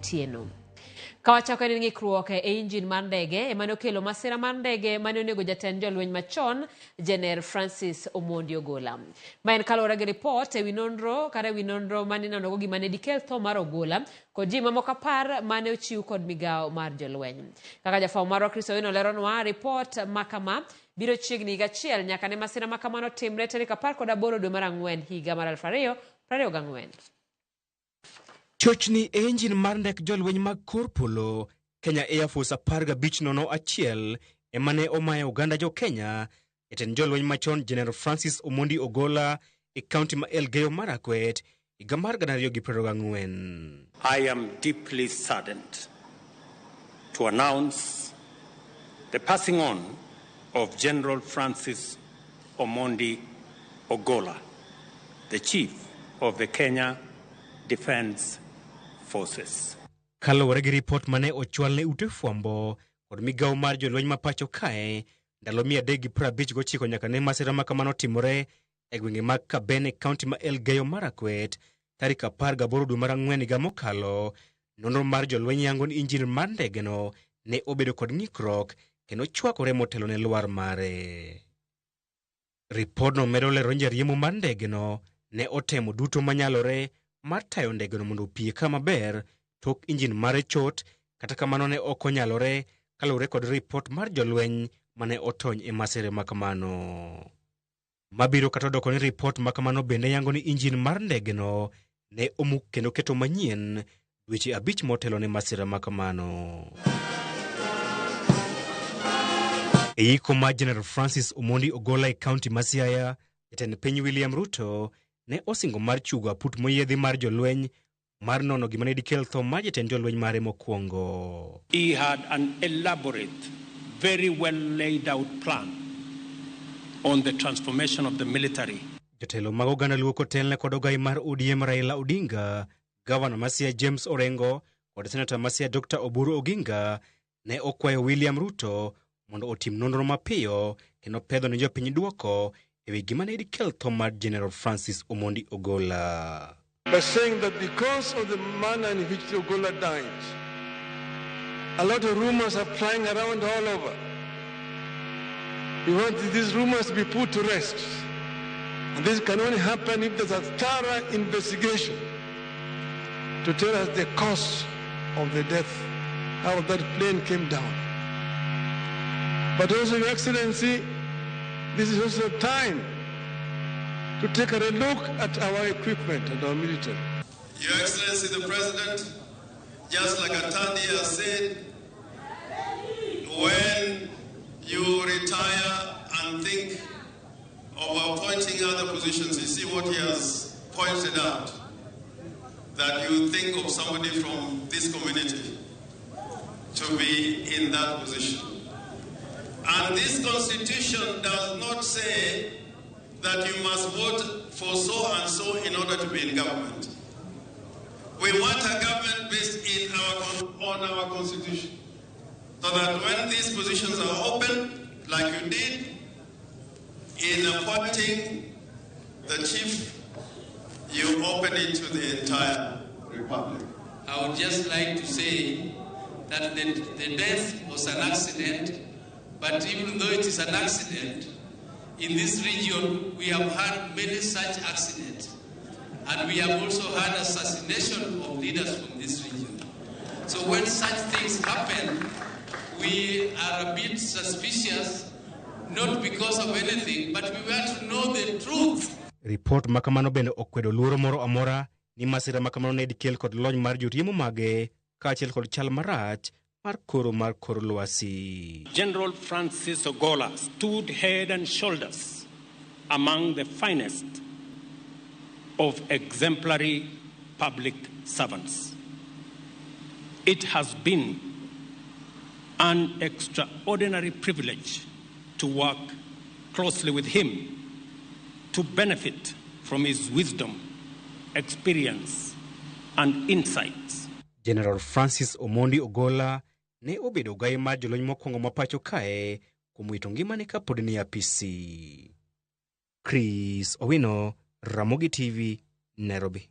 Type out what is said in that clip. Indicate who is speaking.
Speaker 1: Tieno. Kawachako ni ng'ikruok e injin mar ndege emane okelo masira mar ndege mane onego jatend jolweny machon Jener Francis Omondi Ogolla. Ma en kaluwore gi ripot ewi nonro mane inonogo gima ne dikel tho mar Ogolla kod ji mamoko 10 mane ochiw kod migawo mar jolweny. Kaka jafwambo marwa Kristo Owino leronwa, ripot makama biro chiegni higa achiel nyaka ne masira makamano timre tarik 18 dwe mar Ang'wen higa mar 2024.
Speaker 2: Chochni e injin mar ndek jolweny mag kor polo Kenya Air Force 1501 emane omayo Uganda jo Kenya jatend jolweny machon Jener Francis Omondi Ogolla e kaunti ma Elgeyo Marakwet higa mar 2024.
Speaker 3: I am deeply saddened to announce the passing on of General Francis Omondi Ogolla, the chief of the Kenya Defence Forces.
Speaker 2: Kaluwore gi ripot mane ochwal ne ute fwambo kod migawo mar jolweny ma pacho kae ndalo 359 nyaka ne masira makamano timore e gwenge mag Kabene kaunti ma Elgeyo Marakwet tarik 18 dwe mar Ang'wen higa mokalo. Nonro mar jolweny yango ni injin mar ndegeno ne obedo kod ng'ikruok kendo chwakore motelo ne lwar mare. Ripodno medo lero ni jariembo mar ndegeno ne otemo duto manyalore mar tayo ndegeno mondo opie kama ber tok injin mare chot, kata kamano ne ok onyalore kaluwore kod ripot mar jolweny mane otony e masira makamano. Mabiro kata doko ni ripot makamano bende yango ni injin mar ndegeno ne omuk kendo keto manyien dweche 5 motelo ne masira makamano. E iko ma Jener Francis Omondi Ogolla e kaunti ma Siaya, jatend piny William Ruto ne osingo mar chugo aput moyiedhi mar jolweny mar nono gima ne dikel tho mar jatend jolweny mare mokwongo.
Speaker 3: He had an elaborate, very well laid out plan on the transformation of the military.
Speaker 2: Jotelo mag oganda luo kotelne kod ogai mar ODM Raila Odinga, Gavana ma Siaya James Orengo kod Senator ma Siaya Dr. Oburu Oginga ne okwayo William Ruto mondo otim nonro mapiyo kendo pedho ne jopiny duoko ewi gima ne dikel tho mar General Francis Omondi Ogolla.
Speaker 4: By saying that because of the manner in which Ogolla died, a lot of rumors are flying around all over. We want these rumors to be put to rest. And this can only happen if there's a thorough investigation to tell us the cause of the death, how that plane came down. But also, Your Excellency, this is also time to take a look at our equipment and our military.
Speaker 5: Your Excellency the President, just like Atandi has said, when you retire and think of appointing other positions, you see what he has pointed out, that you think of somebody from this community to be in that position. And this constitution does not say that you must vote for so and so in order to be in government. We want a government based on our constitution, so that when these positions are open, like you did in appointing the chief, you open it to the entire republic.
Speaker 6: I would just like to say that the death was an accident. But even though it is an accident, in this region we have had many such accidents. And we have also had assassination of leaders from this region. So when such things happen, we are a bit suspicious, not because of anything, but we want to know the truth.
Speaker 2: Report makamano bende okwedo luoro moro amora ni masira makamano ne dikel kod lony mar joriemo mage kaachiel kod chal marach mar kor lwasi.
Speaker 3: General Francis Ogolla stood head and shoulders among the finest of exemplary public servants. It has been an extraordinary privilege to work closely with him, to benefit from his wisdom, experience, and insights.
Speaker 2: General Francis Omondi Ogolla ne obedo gai mar jolweny mokwongo ma pacho kae kuom wito ngimane kapod ni apisi. Chris Owino, Ramogi TV, Nairobi.